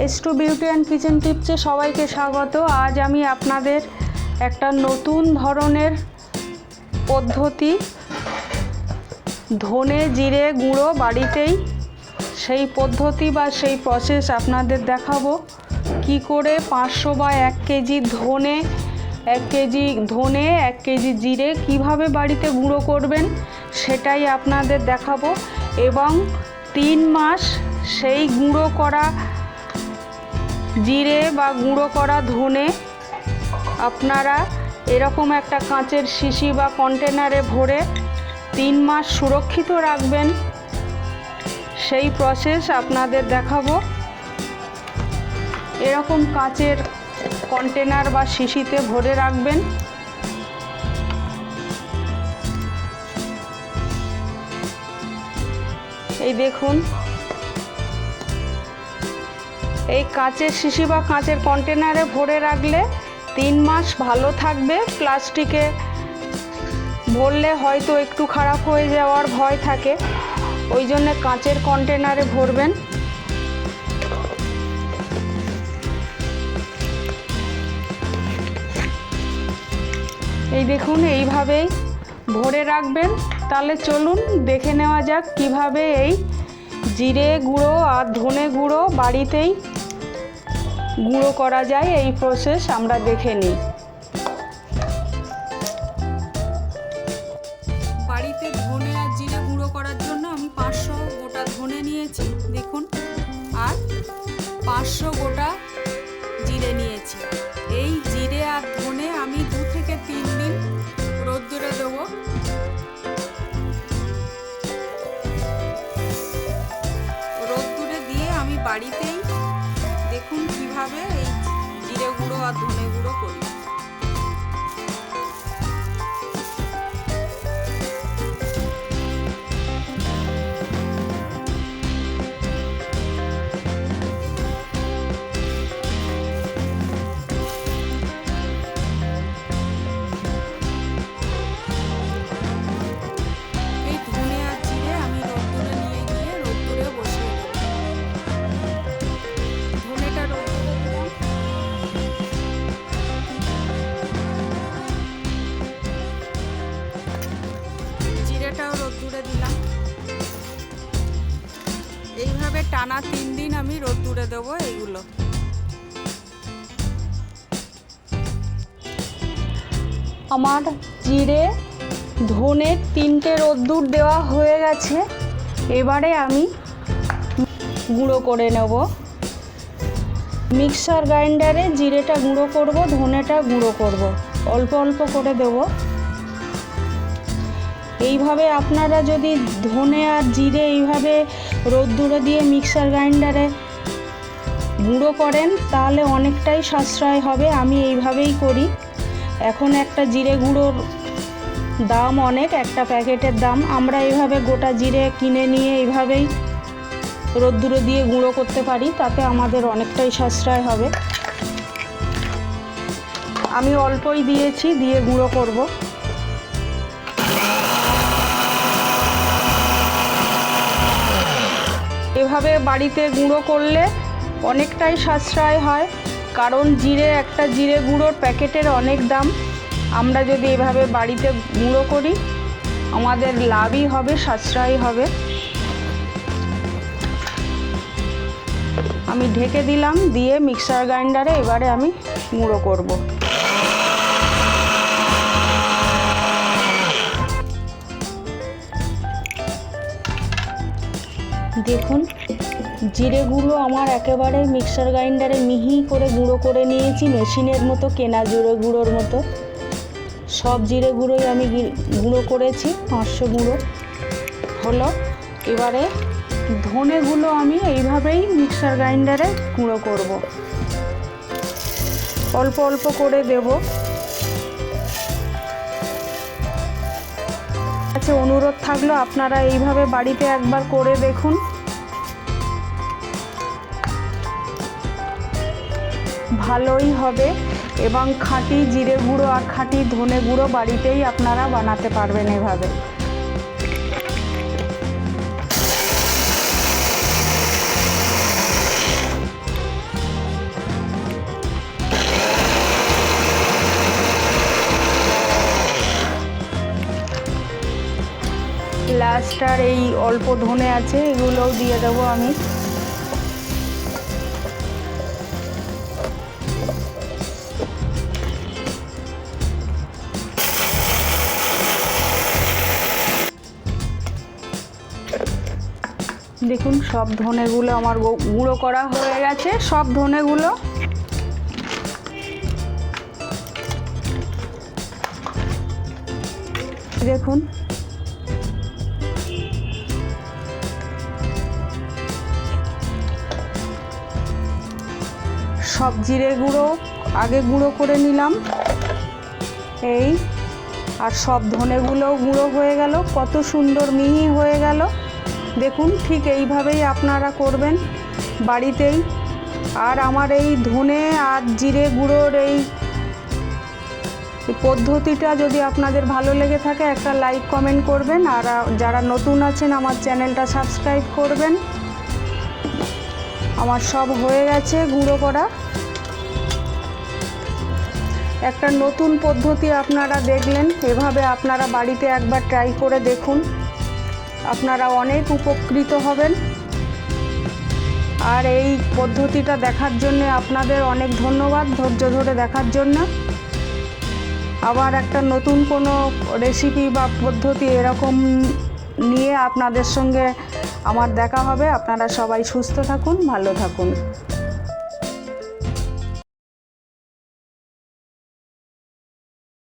S2 beauty and kitchen টিপসে সবাইকে স্বাগত। আজ আমি আপনাদের একটা নতুন ধরনের পদ্ধতি ধনে জিরে গুঁড়ো বাড়িতেই সেই পদ্ধতি বা সেই প্রসেস আপনাদের দেখাবো। কি করে 500 বা 1 কেজি ধনে 1 কেজি জিরে কিভাবে বাড়িতে গুঁড়ো করবেন সেটাই আপনাদের দেখাবো। এবং 3 মাস সেই গুঁড়ো করা জিরে বা গুঁড়ো করা ধনে আপনারা এরকম একটা কাঁচের শিশি বা কন্টেনারে ভরে 3 মাস সুরক্ষিত রাখবেন, সেই প্রসেস আপনাদের দেখাবো। এরকম কাঁচের কন্টেনার বা শিশিতে ভরে রাখবেন। এই দেখুন, এই কাঁচের শিশি বা কাঁচের কন্টেনারে ভরে রাখলে 3 মাস ভালো থাকবে। প্লাস্টিকে ভরলে হয়তো একটু খারাপ হয়ে যাওয়ার ভয় থাকে, ওই জন্য কাঁচের কন্টেনারে ভরবেন। এই দেখুন, এইভাবেই ভরে রাখবেন। তাহলে চলুন দেখে নেওয়া যাক কিভাবে এই জিরে গুঁড়ো আর ধনে গুঁড়ো বাড়িতেই গুঁড়ো করা যায়। এই প্রসেস আমরা দেখে নিই। বাড়িতে ধনে আর জিরে গুঁড়ো করার জন্য আমি 500 গোটা ধনে নিয়েছি দেখুন, আর 500 গোটা জিরে নিয়েছি। এই জিরে আর ধনে আমি 2 থেকে 3 দিন রোদ্দুরে দেবো। রোদ্দুরে দিয়ে আমি বাড়িতেই দেখুন কিভাবে এই জিরে গুঁড়ো আর ধনে গুঁড়ো করি। জিরেটাও রোদ্দুরে দিলাম। এইভাবে টানা 3 দিন আমি রোদ্দুরে দেবো এইগুলো। আমার জিরে ধনে 3টে রোদ্দুর দেওয়া হয়ে গেছে। এবারে আমি গুঁড়ো করে নেব। মিক্সার গ্রাইন্ডারে জিরেটা গুঁড়ো করব, ধনেটা গুঁড়ো করব, অল্প অল্প করে দেব। এইভাবে আপনারা যদি ধনে আর জিরে এইভাবে রোদ্দুরে দিয়ে মিক্সার গ্রাইন্ডারে গুঁড়ো করেন তাহলে অনেকটাই সাশ্রয় হবে। আমি এইভাবেই করি। এখন একটা জিরে গুঁড়োর দাম অনেক, একটা প্যাকেটের দাম। আমরা এইভাবে গোটা জিরে কিনে নিয়ে এইভাবেই রোদ্দুরে দিয়ে গুঁড়ো করতে পারি, তাতে আমাদের অনেকটাই সাশ্রয় হবে। আমি অল্পই দিয়েছি, দিয়ে গুঁড়ো করব। এভাবে বাড়িতে গুঁড়ো করলে অনেকটাই সাশ্রয় হয়, কারণ একটা জিরে গুঁড়োর প্যাকেটের অনেক দাম। আমরা যদি এভাবে বাড়িতে গুঁড়ো করি আমাদের লাভই হবে, সাশ্রয় হবে। আমি ঢেকে দিলাম, দিয়ে মিক্সার গ্রাইন্ডারে এবারে আমি গুঁড়ো করব। দেখুন, জিরে গুঁড়ো আমার একেবারে মিক্সার গ্রাইন্ডারে মিহি করে গুঁড়ো করে নিয়েছি, মেশিনের মতো, কেনা জিরে গুঁড়োর মতো। সব জিরে গুঁড়োই আমি গুঁড়ো করেছি, 500 গুঁড়ো হলো। এবারে ধনেগুলো আমি এইভাবেই মিক্সার গ্রাইন্ডারে গুঁড়ো করব, অল্প অল্প করে দেব। আচ্ছা, অনুরোধ থাকলো আপনারা এইভাবে বাড়িতে একবার করে দেখুন। ভালোই হবে এবং খাঁটি জিরে গুঁড়ো আর খাঁটি ধনে গুঁড়ো বাড়িতেই আপনারা বানাতে পারবেন এভাবে। লাস্ট আর এই অল্প ধনে আছে, এগুলোও দিয়ে দেবো আমি। দেখুন সব ধনেগুলো আমার গুঁড়ো করা হয়ে গেছে, সব ধনেগুলো। দেখুন সব জিরে গুঁড়ো আগে গুঁড়ো করে নিলাম, এই আর সব ধনেগুলোও গুঁড়ো হয়ে গেল, কত সুন্দর মিহি হয়ে গেল। দেখুন ঠিক এইভাবেই আপনারা করবেন বাড়িতেই। আর আমার এই ধনে আর জিরে গুঁড়োর এই পদ্ধতিটা যদি আপনাদের ভালো লেগে থাকে একটা লাইক কমেন্ট করবেন, আর যারা নতুন আছেন আমার চ্যানেলটা সাবস্ক্রাইব করবেন। আমার সব হয়ে গেছে গুঁড়ো করা। একটা নতুন পদ্ধতি আপনারা দেখলেন, এভাবে আপনারা বাড়িতে একবার ট্রাই করে দেখুন, আপনারা অনেক উপকৃত হবেন। আর এই পদ্ধতিটা দেখার জন্য আপনাদের অনেক ধন্যবাদ, ধৈর্য ধরে দেখার জন্য। আবার একটা নতুন কোনো রেসিপি বা পদ্ধতি এরকম নিয়ে আপনাদের সঙ্গে আমার দেখা হবে। আপনারা সবাই সুস্থ থাকুন, ভালো থাকুন।